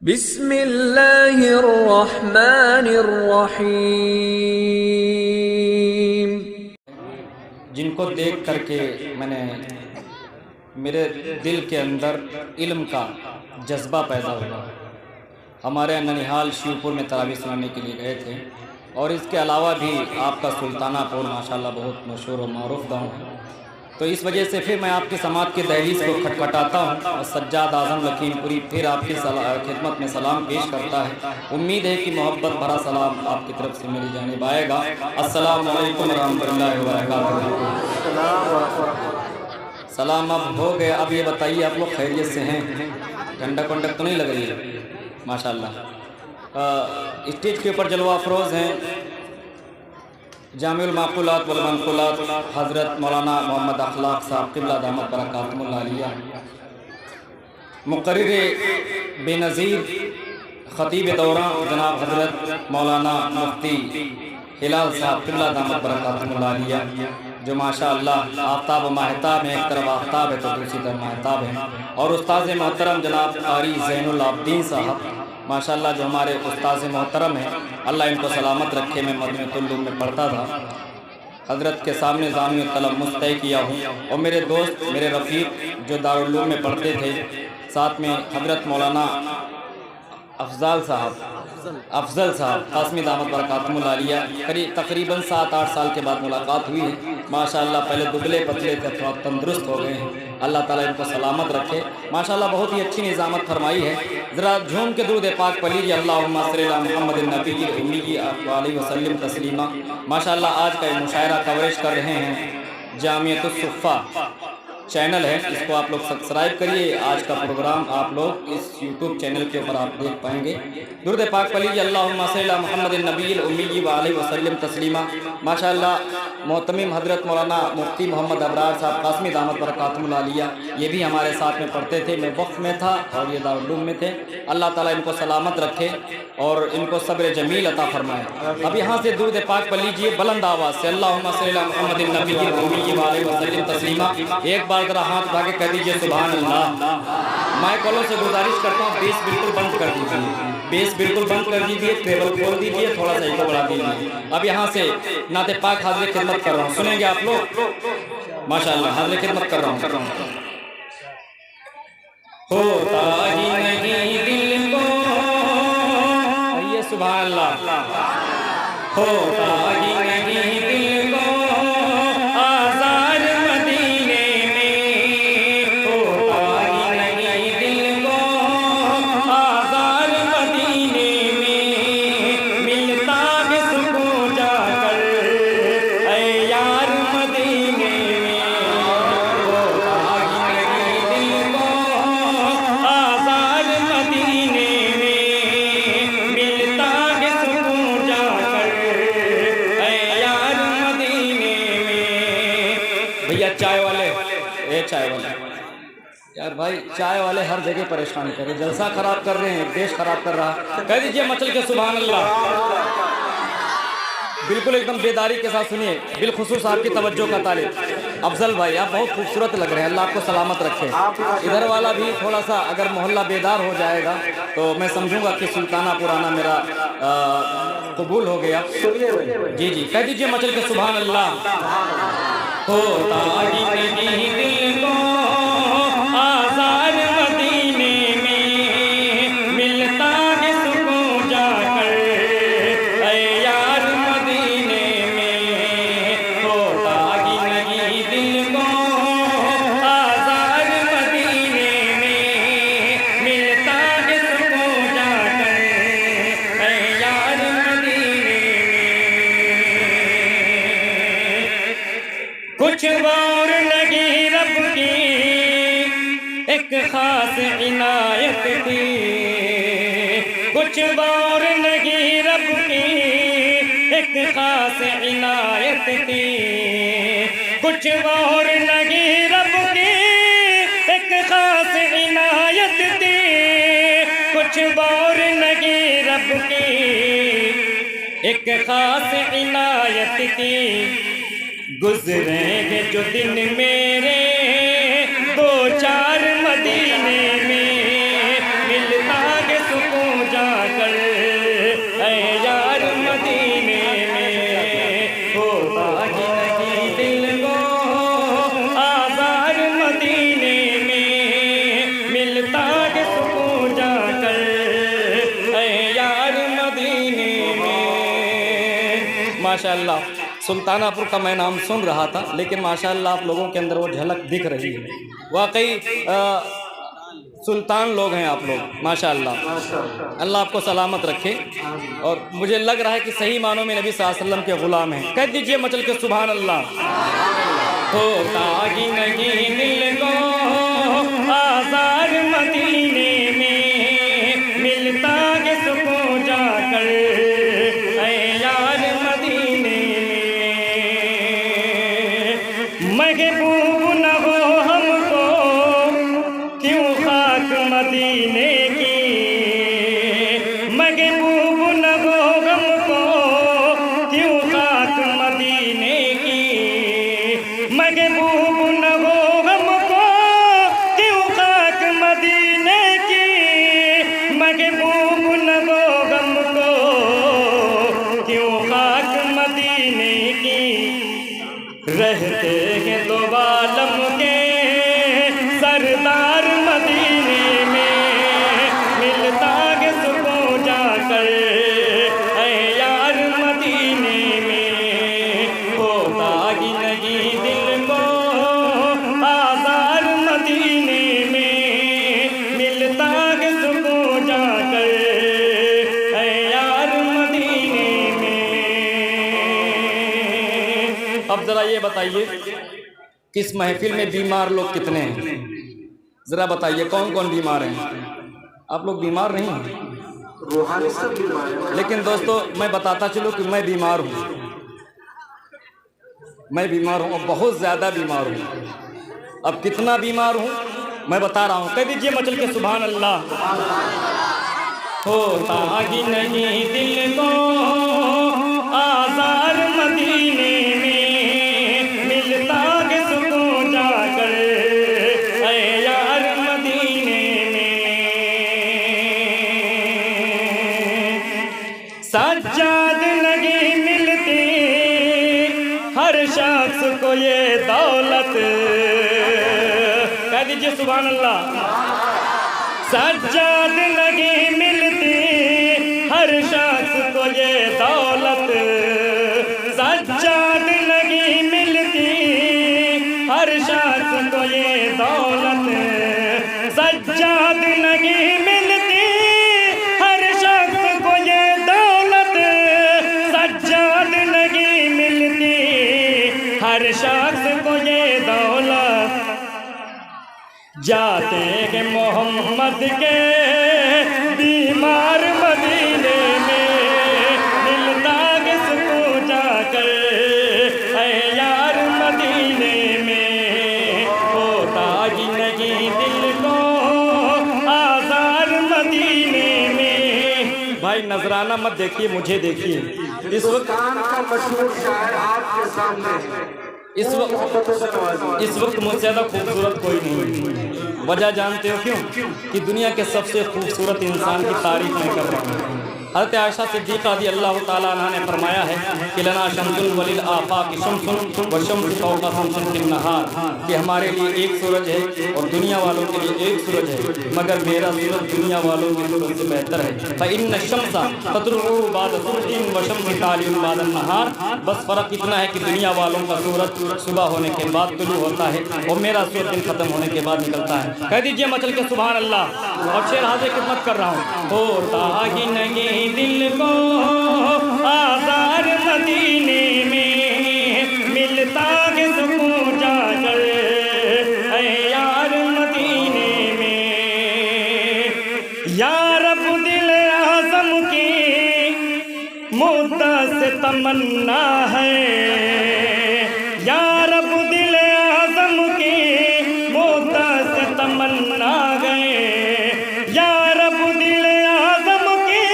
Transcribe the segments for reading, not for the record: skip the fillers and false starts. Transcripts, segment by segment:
बिस्मिल्लाहिर्रहमानिर्रहीम। जिनको देख करके मैंने मेरे दिल के अंदर इल्म का जज्बा पैदा हुआ। हमारे ननिहाल शिवपुर में तरावी सुनाने के लिए गए थे और इसके अलावा भी आपका सुल्तानापुर माशाल्लाह बहुत मशहूर और मरूफ गाँव है। तो इस वजह से फिर मैं आपकी समात की दहलीज को खटखटाता हूँ और सज्जाद आज़म लखीमपुरी फिर आपकी खिदमत में सलाम पेश करता है। उम्मीद है कि मोहब्बत भरा सलाम आपकी तरफ से मेरी जानिब आएगा। अस्सलामु अलैकुम रहमतुल्लाहि व बरकातुहू। सलाम अब हो गए। अब ये बताइए आप लोग खैरियत से हैं? ठंडक वंडक तो नहीं लग रही है? माशाल्लाह। स्टेज के ऊपर जलवा अफरोज़ हैं जामिउल माक़ूलात वल मनक़ूलात हज़रत मौलाना मोहम्मद अखलाक़ साहब क़िबला दामत बरकातुहुल आलिया, मुक़र्रिर बेनज़ीर ख़तीब दौरान जनाब हज़रत मौलाना मुफ्ती हिलाल साहब क़िबला दामत बरकातुहुल आलिया, जो माशाअल्लाह आफ्ताब महताब है। एक तरफ आफ्ताब है तो दूसरी तरफ महताब है। और उस्ताद मोहतरम जनाब क़ारी ज़ैनुल आबदीन साहब माशाअल्लाह जो हमारे उस्ताद मोहतरम हैं, अल्लाह इनको सलामत रखे। मैं मदीनतुल उलूम में पढ़ता था, हज़रत के सामने ज़ामिया तलब मुस्तय किया हूँ। और मेरे दोस्त मेरे रफ़ीक जो दारुल उलूम में पढ़ते थे, साथ में हज़रत मौलाना अफजल साहब कासमी दामत बरकातुहुल आलिया, तकरीबन 7-8 साल के बाद मुलाकात हुई है। माशाअल्लाह पहले दुबले पतले थे, थोड़ा तंदुरुस्त हो गए हैं। अल्लाह ताला इनको सलामत रखे। माशाअल्लाह बहुत ही अच्छी निज़ामत फरमाई है। ज़रा झूम के दुरूद पाक पढ़ लीजिए, अल्लाहुम्मा सल्ली अला मुहम्मदिन नबीय्यिल उम्मी अलैहि वसल्लम तस्लीमा। माशाअल्लाह आज का ये मुशायरा कवरेज कर रहे हैं जामियतुस सुफ़्फ़ा चैनल है, इसको आप लोग सब्सक्राइब करिए। आज का प्रोग्राम आप लोग इस यूट्यूब चैनल के ऊपर आप देख पाएंगे। दुरूद पाक पढ़ लीजिए, अल्लाहुम्मा सल्ली अला मुहम्मदिन नबीय्यिल उम्मी अलैहि वसल्लम तस्लीमा। माशाअल्लाह मोहतमिम हज़रत मौलाना मुफ्ती मोहम्मद अबरार साहब कासमी दामत बरकातुहुल आलिया, ये भी हमारे साथ में पढ़ते थे। मैं वक्फ में था और ये दारुल उलूम में थे। अल्लाह ताला इनको सलामत रखे और इनको सब्र जमील अता फरमाए। अब यहाँ से दुरूद पाक पढ़ लीजिए बुलंद आवाज़ से, अल्लाहुम्मा सल्ली अला मुहम्मदिन नबीय्यिल उम्मी अलैहि वसल्लम तस्लीमा। एक बार जरा हाथ उठा के कह दीजिए सुभान अल्लाह। माइक वालों से गुजारिश करता हूँ बेस बिल्कुल बंद कर दीजिए, बेस बिल्कुल बंद कर दीजिए, टेबल खोल दीजिए, थोड़ा सा इको बढ़ा दीजिए। अब यहाँ से नाते पाक हाज़िर खिदमत कर रहा हूँ, सुनेंगे आप लोग? माशाअल्लाह हाज़िर खिदमत कर रहा हूँ। होता ही नहीं दिल को, ये सुभान अल्लाह। होता ही नहीं दिल को यार भाई चाय वाले हर जगह परेशान कर रहे, जलसा खराब कर रहे हैं, देश खराब कर रहा। कह दीजिए मचल के सुभान अल्लाह। बिल्कुल एकदम बेदारी के साथ सुनिए, बिलखुसूस आपकी तवज्जो का तालिब अफजल भाई, आप बहुत खूबसूरत लग रहे हैं। अल्लाह आपको सलामत रखे। इधर वाला भी थोड़ा सा अगर मोहल्ला बेदार हो जाएगा तो मैं समझूंगा कि सुल्ताना पुराना मेरा कबूल हो गया। जी जी कह दीजिए मचल के सुभान अल्लाह। होता ही नहीं दिल को आज़ार मदीने में, मिलता है सुकून जाकर ऐ यार मदीने में। होता ही नहीं दिल को आज़ार मदीने में, मिलता है सुकून जाकर ऐ यार मदीने में। कुछ और लगी रब की एक खास इनायत थी, कुछ और लगी रब की एक खास इनायत थी, कुछ और लगी रब की एक खास इनायत थी, कुछ और लगी रब की एक खास इनायत थी। गुज़रेंगे जो दिन मेरे 2-4 मदीने में, मिलता है सुकून माशाअल्लाह सुल्तानापुर का मैं नाम सुन रहा था, लेकिन माशाअल्लाह आप लोगों के अंदर वो झलक दिख रही है। वाकई सुल्तान लोग हैं आप लोग माशाअल्लाह। अल्लाह आपको सलामत रखे। और मुझे लग रहा है कि सही मानों में नबी सल्लल्लाहु अलैहि वसल्लम के ग़ुलाम हैं। कह दीजिए मचल के सुभान अल्लाह। होता ही नहीं दिल को आज़ार मदीने में, मिलता के सुकून जाकर ऐ यार मदीने में। महबूब न हो हमको क्यों खाक मदीने की, महबूब न हो हमको क्यों खाक मदीने की, महबूब न हो हमको क्यों खाक मदीने की, महबूब न हो हमको क्यों खाक मदीने की। रहते हैं तो आलम के सरदार मदीने में, मिलता है सुकून जाकर ऐ यार मदीने में। होता ही नहीं दिल को आज़ार मदीने में, मिलता है सुकून जाकर ऐ यार मदीने में। अब ज़रा ये बताइए कि इस महफिल में बीमार लोग कितने हैं? ज़रा बताइए कौन कौन बीमार हैं? आप लोग बीमार नहीं हैं? रूहानी सब बीमार हैं। लेकिन दोस्तों मैं बताता चलूँ कि मैं बीमार हूँ, मैं बीमार हूँ और बहुत ज़्यादा बीमार हूँ। अब कितना बीमार हूँ मैं बता रहा हूँ। कह दीजिए मचल के सुभान अल्लाह। होता ही नहीं दिल को आज़ार मदीने में, मिलता के सुकून जाकर ऐ यार मदीने में। सज्जाद नहीं मिलती हर शख्स को ये दौलत, कह दीजिए सुभान अल्लाह। सज्जाद नहीं मिलती हर शख्स को ये दौलत, सज्जाद नहीं मिलती हर शख्स को ये दौलत, सज्जाद नहीं मिलती हर शख्स को ये दौलत, सज्जाद नहीं मिलती हर शख्स को ये दौलत। जाते हैं मोहम्मद के बीमार मदीने में, मिलता के सुकून जाकर ऐ यार मदीने में। होता ही नहीं दिल को आज़ार मदीने में। भाई नजराना मत देखिए, मुझे देखिए। इस वक्त का मशहूर शायर आपके सामने, इस वक्त मुझसे ज़्यादा खूबसूरत कोई नहीं। वजह जानते हो क्यों? कि दुनिया के सबसे खूबसूरत इंसान की तारीफ मैं कर रहा हूँ। हज़रत आयशा सिद्दीक़ा रज़ी अल्लाह ताला अन्हा ने फरमाया है कि लना शम्सुन वलिल आफ़ाक़ि शम्सुन व शम्सु फ़ौक़ा शम्सिन फ़िन नहार, कि हमारे लिए एक सूरज है और दुनिया वालों के लिए एक सूरज है, मगर मेरा सूरज दुनिया वालों के सूरज से बेहतर है। फ़इन्न शम्सा ततलुउ बाद सुबहिन व शम्सु तालिउन बाद नहार। बस फ़र्क इतना है कि दुनिया वालों का सूरज सुबह होने के बाद तुलू होता है और मेरा सूरज दिन ख़त्म होने के बाद निकलता है। कह दीजिए मचल के सुभान अल्लाह। और शेर हाज़िर खिदमत कर रहा हूँ। होता ही नहीं दिल को आज़ार मदीने में, मिलता के सुकून जाकर ऐ यार मदीने में। या रब दिल आज़म की मुद्दत से तमन्ना है, या रब दिल आज़म की मुद्दत से तमन्ना है, या रब दिल आज़म की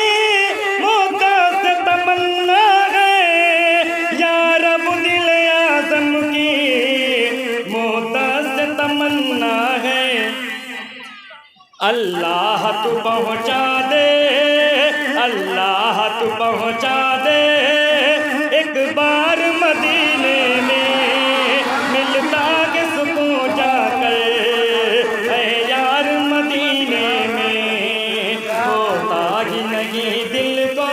मुद्दत से तमन्ना है, या रब दिल आज़म की मुद्दत से तमन्ना है। अल्लाह तू पहुँचा दे, अल्लाह तू पहुँचा दे एक बार मदीने में, मिलता के सुकून जाकर ऐ यार मदीने में। होता ही नहीं दिल को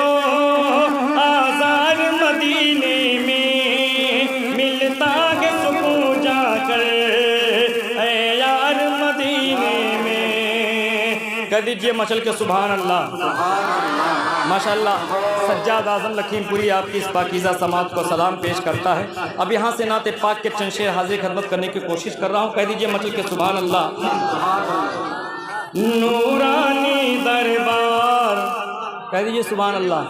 आज़ार मदीने दीजिए मचल के सुभान अल्लाह। माशाअल्लाह सज्जाद आज़म लखीमपुरी आपकी इस पाकीज़ा समात को सलाम पेश करता है। अब यहाँ से नाते पाक के चंद शेर हाजिर खिदमत करने की कोशिश कर रहा हूँ। कह दीजिए मचल के सुभान अल्लाह। नूरानी दरबार, कह दीजिए सुभान अल्लाह।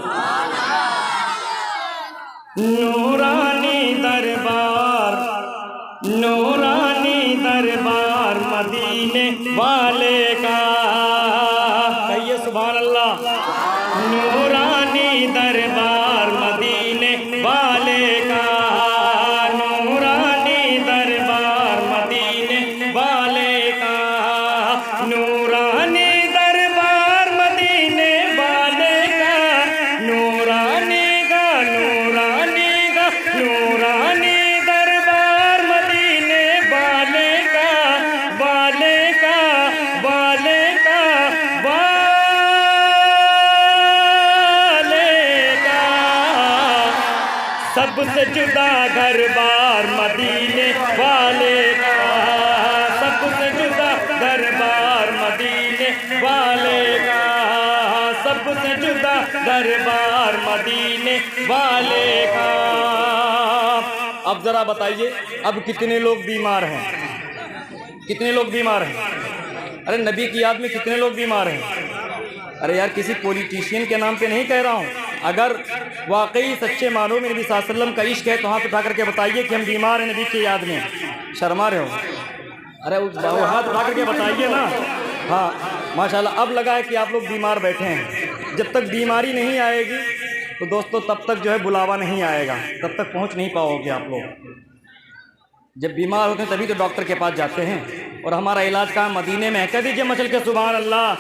नूरानी दरबार, नूरानी दरबार मदीने वाले का, कहिए सुभान अल्लाह। नूरानी दरबार मदीने वाले का, नूरानी दरबार मदीने वाले का, नूरानी दरबार मदीने वाले का, नूरानी का नूरानी का नूरानी दरबार मदीने वाले का, वाले का वाले का सबसे जुदा घर बार मदीने वाले का, सबसे जुदा घर बार मदीने वाले का, सबसे जुदा घर बार मदीने वाले का। अब ज़रा बताइए, अब कितने लोग बीमार हैं? कितने लोग बीमार हैं? अरे नबी की याद में कितने लोग बीमार हैं? अरे यार किसी पॉलिटिशियन के नाम पे नहीं कह रहा हूँ। अगर वाकई सच्चे मानो में नबी सल्लल्लाहु अलैहि वसल्लम का इश्क है तो हाथ उठा करके बताइए कि हम बीमार हैं नबी की याद में। शर्मा रहे हो? अरे वो हाथ उठा करके बताइए ना। हाँ माशाल्लाह, अब लगा है कि आप लोग बीमार बैठे हैं। जब तक बीमारी नहीं आएगी तो दोस्तों तब तक जो है बुलावा नहीं आएगा, तब तक पहुँच नहीं पाओगे आप लोग। जब बीमार होते हैं तभी तो डॉक्टर के पास जाते हैं, और हमारा इलाज कहाँ? मदीने में है। कह दीजिए मचल के सुभान अल्लाह।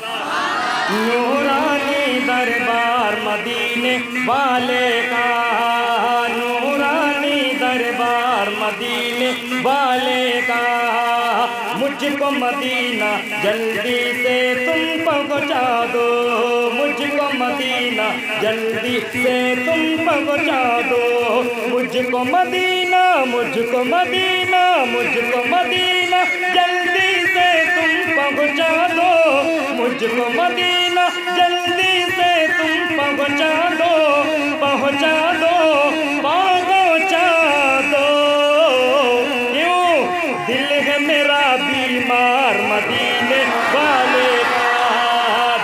नूरानी दरबार मदीने वाले का, नूरानी दरबार मदीने वाले का, मुझको मदीना जल्दी से तुम पहुँचा दो, मुझको मदीना जल्दी से तुम पहुँचा दो, मुझको मदीना मुझको मदीना मुझको मदीना जल्दी से तुम पहुँचा दो, मुझको मदीना जल्दी से तुम पहुँचा दो, पहुँचा दो पहुँचा दो। क्यों? दिल है मेरा बीमार मदीने वाले का,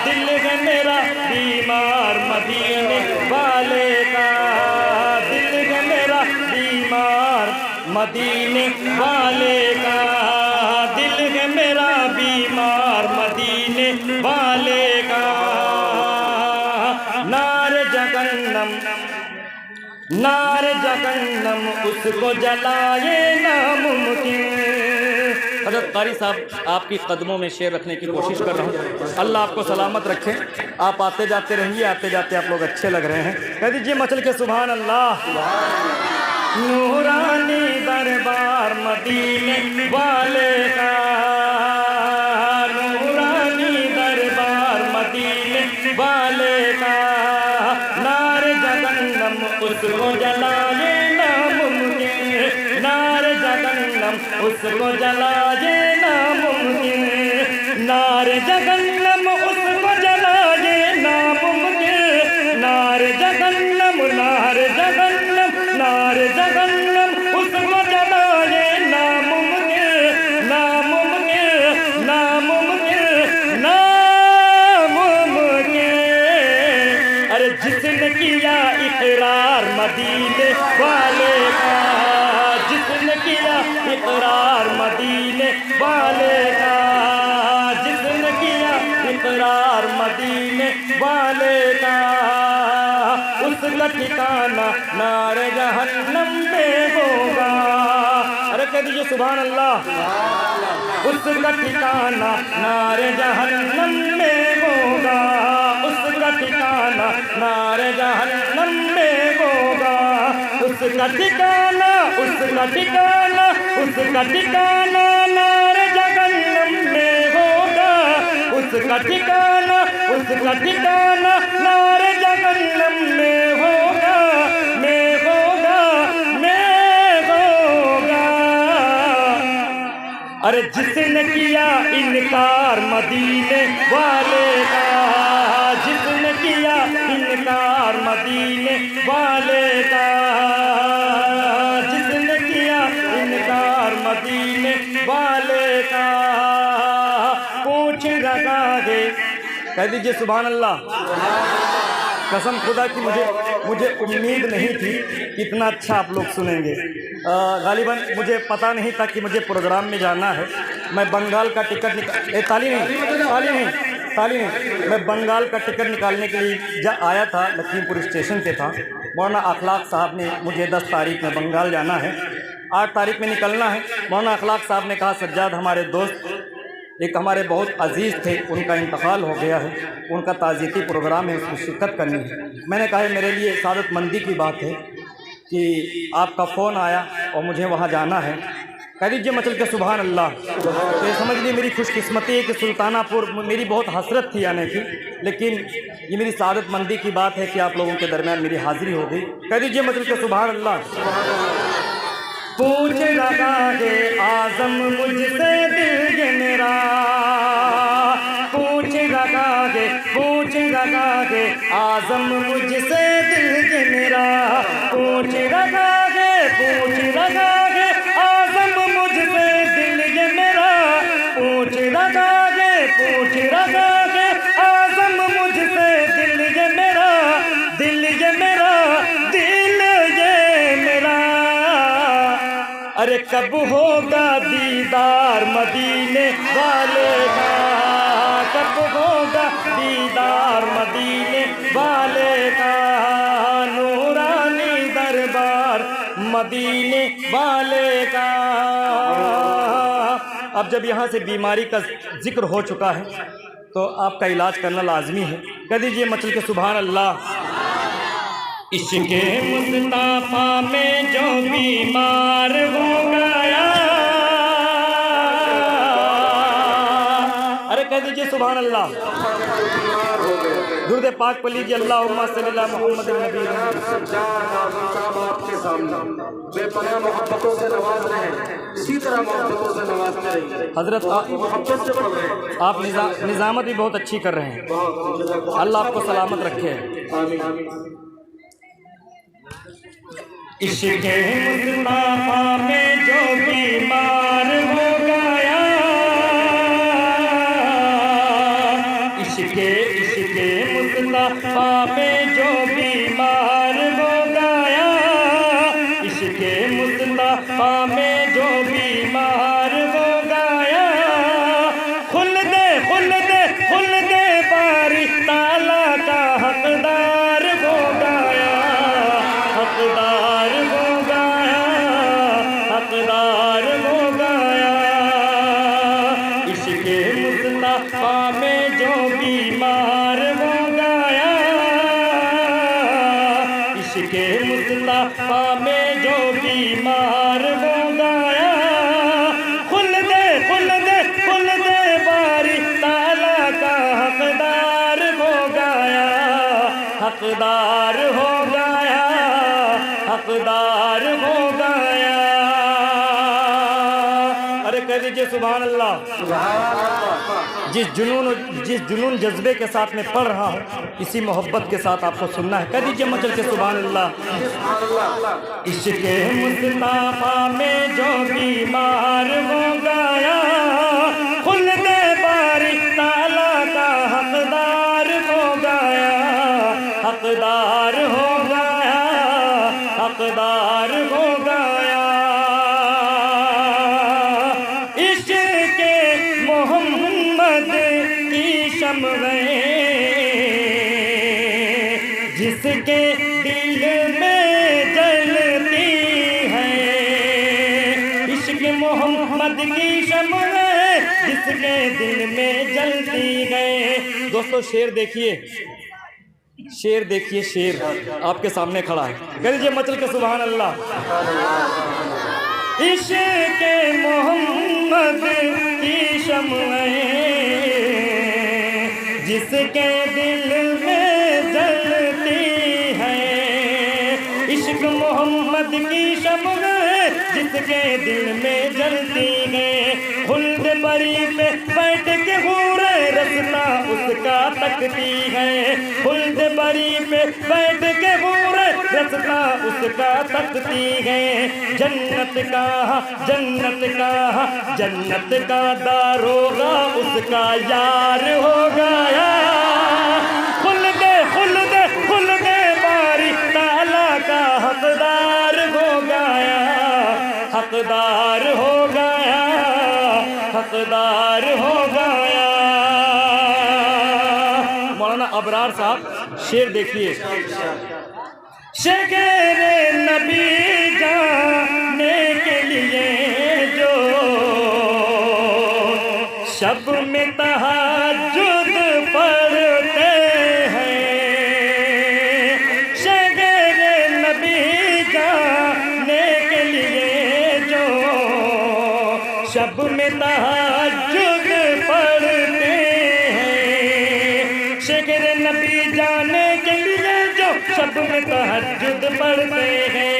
दिल है मेरा बीमार मदीने वाले का, दिल है मेरा बीमार मदीने वाले का, दिल है मेरा बीमार मदीने वाले का। नारे जगन्नम नारे जगन्नम उसको जलाए नामुमकिन। हज़रत कारी साहब आपकी कदमों में शेर रखने की कोशिश कर रहा हूँ। अल्लाह आपको सलामत रखे। आप आते जाते रहिए, आते जाते आप लोग अच्छे लग रहे हैं। कह दीजिए मचल के सुभान अल्लाह। नूरानी दरबार मदीने वाले का, नूरानी दरबार मदीने वाले का, नारे जगन्नम उसको जलाए नामुमकिन, नारे जगन्नम उसको जलाए नामुमकिन, नारे जगन्नम उसको जलाए नामुमकिन, नारे जगन्नम नारे जगन्नम नारे जगन्नम उसको जलाए नामुमकिन, नामुमकिन नामुमकिन नामुमकिन। अरे जिसने किया इकरार मदीने वाले का, जिसने किया इकरार मदीने वाले का, जिसने किया इकरार मदीने वाले का, उसका ठिकाना नारे जहन्नम में होगा। अरे कह दीजिए सुभान अल्लाह। उसका ठिकाना नारे जहन्नम में होगा, उसका ठिकाना नारे जहन्नम में होगा, उसका ठिकाना उसका ठिकाना उसका ठिकाना नारे जहन्नम में होगा, उसका ठिकाना नारे जहन्नम में होगा, में होगा, में होगा। अरे जिसने किया इनकार मदीने वाले का, जिसने किया इनकार मदीने वाले का, जिसने किया इनकार मदीने वाले का, पूछ रखा है। कह दीजिए सुभान अल्लाह। कसम खुदा की मुझे उम्मीद नहीं थी कि इतना अच्छा आप लोग सुनेंगे। गालिबन मुझे पता नहीं था कि मुझे प्रोग्राम में जाना है। मैं बंगाल का टिकट ताली नहीं, मैं बंगाल का टिकट निकालने के लिए आया था, लखीमपुर स्टेशन पे था। मौलाना अखलाक साहब ने मुझे 10 तारीख में बंगाल जाना है, 8 तारीख में निकलना है। मौलाना अखलाक साहब ने कहा सज्जाद हमारे दोस्त एक हमारे बहुत अजीज़ थे, उनका इंतकाल हो गया है, उनका ताज़ियती प्रोग्राम है, उसमें शिरकत करनी है। मैंने कहा मेरे लिए सादतमंदी की बात है कि आपका फ़ोन आया और मुझे वहाँ जाना है। कह दीजिए मचल के सुभान अल्लाह। तो ये समझ लीजिए मेरी खुशकिस्मती है कि सुल्तानापुर मेरी बहुत हसरत थी आने की, लेकिन ये मेरी सादतमंदी की बात है कि आप लोगों के दरमियान मेरी हाज़िरी हो गई। कह दीजिए मचल के सुभान अल्लाह। पूछ रखा है आज़म मुझसे दिल ये मेरा, पूछ रखा है आज़म मुझसे दिल ये मेरा, पूछ रखा है आज़म मुझसे दिल ये मेरा, पूछ रखा है आज़म मुझसे दिल ये मेरा, दिल ये मेरा, दिल ये मेरा। अरे कब होगा दीदार मदीने वाले का, कब होगा दीदार मदीने वाले का, नूरानी दरबार मदीने वाले का। अब जब यहाँ से बीमारी का जिक्र हो चुका है तो आपका इलाज करना लाजमी है। कह दीजिए मचल के सुभान अल्लाह। इश्क़े मुस्तफ़ा में जो बीमार हो गया, अरे कह दीजिए सुभान अल्लाह। दुरूद पाक पढ़ लीजिए अल्लाहुम्मा सल्ली अला मुहम्मद नबी। आपके सामने बेपनाह मोहब्बतों से नवाज रहे हैं, इसी तरह मोहब्बतों से नवाजते रहिए। हजरत मोहब्बत से पढ़ रहे हैं, आप निज़ामत भी बहुत अच्छी कर रहे हैं। अल्लाह आपको सलामत रखे। आमीन। इश्क़े मुस्तफ़ा में जो बीमार हो गया, इश्क़े मुस्तफ़ा में जो बीमार हो गया, इश्क़े मुस्तफ़ा में जो बीमार हो गया, खुल दे बारी ताला का हक़दार हो गया, हक़दार हो गया। इश्क़े मुस्तफ़ा में जो बीमार हो गया, इश्क़े मुस्तफ़ा में जो बीमार हो गया, खुल दे बारी ताला का हक़दार हो गया, हक़दार हो गया, हक़दार हो गया। अरे कह दीजिए सुभान अल्लाह। जिस जुनून जज्बे के साथ में पढ़ रहा हूँ, इसी मोहब्बत के साथ आपको सुनना है। कह दीजिए मचल के सुभान अल्लाह। इश्क़े मुस्तफ़ा में जो बीमार हो गया, खुल दे बारी ताला का हक़दार हो गया, हक़दार हो गया, हक़दार हो गया। इश्क़े मोहम्मद की शम्अ जिसके दिल में जलती है, इश्क़े मोहम्मद की शम्अ जिसके दिल में जलती है। दोस्तों शेर देखिए, शेर आपके सामने खड़ा है। कह दीजिए मचल के सुभान अल्लाह। इश्क़े मोहम्मद की शम्अ जिसके दिल में जलती है, इश्क़ मोहम्मद की शम्अ जिसके दिल में जलती है, बरी पे बैठ के हूरे रसना उसका तकती है। खुल्द बरी पे बैठ के हूरे रसना उसका तकती है। जन्नत का जन्नत का दारोगा उसका यार हो गया। खुल दे बारी ताला का हकदार हो गया, हकदार हो गया, हकदार हो गया। मौलाना अबरार साहब शेर देखिए। शेरे नबी जाने के लिए जो शब में तहज्जुद पढ़ते हैं, शेरे नबी जाने के लिए जो शब में तहज्जुद पढ़ते हैं, शेरे नबी जाने के लिए जो शब में तहज्जुद पढ़ते हैं,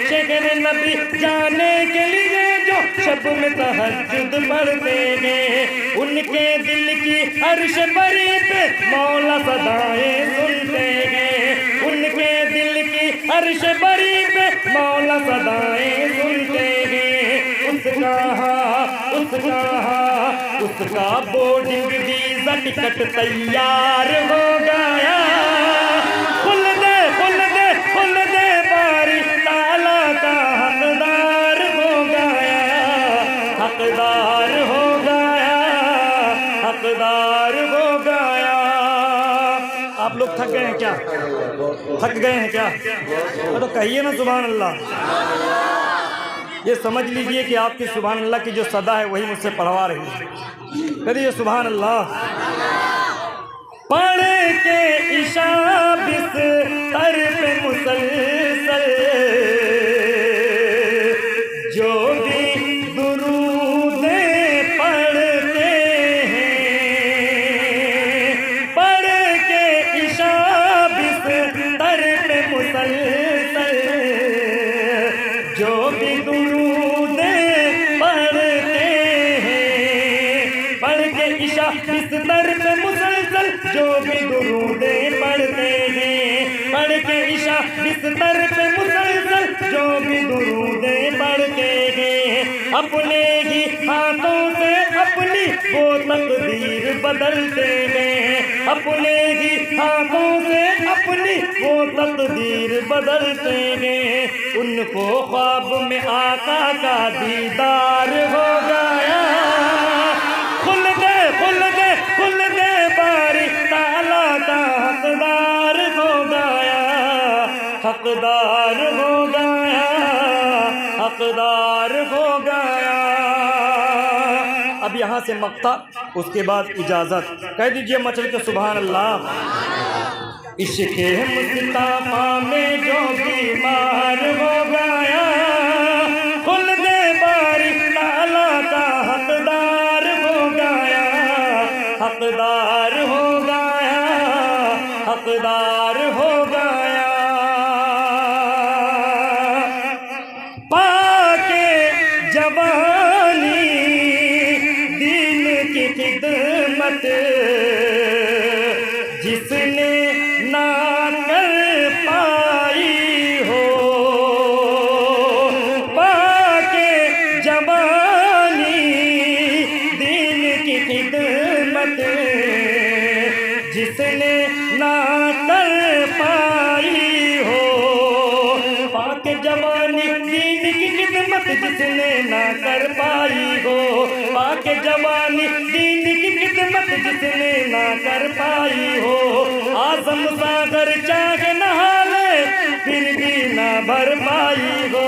शेरे नबी जाने के लिए जो शब में तहज्जुद पढ़ते हैं। उनके दिल की अर्श बरी पे मौला सदाएं सुनते हैं। उनके दिल की अर्श बरी पे मौला सदाएं सुनते हैं। उसका बोर्डिंग वीज़ा टिकट तैयार हो गया। खुल दे बारी ताला का हकदार हो गया, हकदार हो गया, हकदार हो गया। आप लोग थक गए हैं क्या? थक गए हैं क्या? तो कहिए ना सुभान अल्लाह। ये समझ लीजिए कि आपकी सुभान अल्लाह की जो सदा है वही मुझसे पढ़वा रही है। करिए सुभान अल्लाह। पढ़ के इशा बिस्तर पे मुसलसल जो भी दुरूदे पढ़ते हैं, पढ़ के इशा बिस्तर पे मुसलसल जो भी दुरूदे पढ़ते हैं, पढ़ के इशा बिस्तर पे मुसलसल जो भी दुरूदे पढ़ते हैं, पढ़ के इशा बिस्तर पे मुसलसल जो भी दुरूदे पढ़ते हैं। अपने ही हाथों से अपनी वो तकदीर बदलते हैं, अपने ही हाथों से अपनी वो तकदीर बदलते हैं। उनको ख्वाब में आका का दीदार हो गया। खुल दे बारी ताला का हकदार हो गया, हकदार हो गया, हकदार हो गया। अब यहाँ से मक्ता, उसके बाद इजाज़त। कह दीजिए मचल के सुभान अल्लाह। इश्क़े मुस्तफा में जो बीमार हो गया, खुल दे बारी ताला का हकदार हो गया, हकदार हो गया, हकदार हो गया। पाके जवानी दीन की खिदमत जिसने ना कर पाई हो, पाके जवानी दीन की खिदमत जिसने ना कर पाई हो, पाके जवानी दीन की खिदमत जिसने ना कर पाई हो, पाके जवानी दीन की खिदमत जिसने ना कर पाई हो। आज़म सागर चाहे नहा ले फिर भी ना भर पाई हो,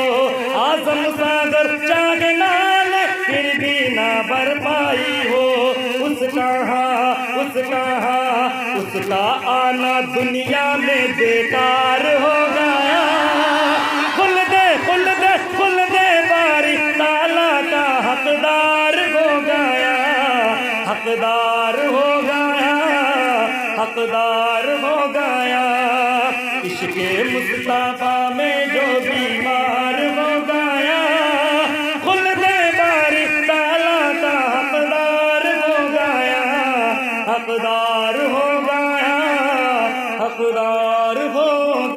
आज़म सागर चाहे नहा ले फिर भी ना भर पाई हो। उसका आना दुनिया में बेकार हो गया। खुल दे बारी ताला का हकदार हो गया, हकदार हो गया, हकदार हो गया। इश्क़े मुस्तफा में जो बीमार हो गया, खुल दे बारी ताला का हकदार हकदार हो गया, हकदार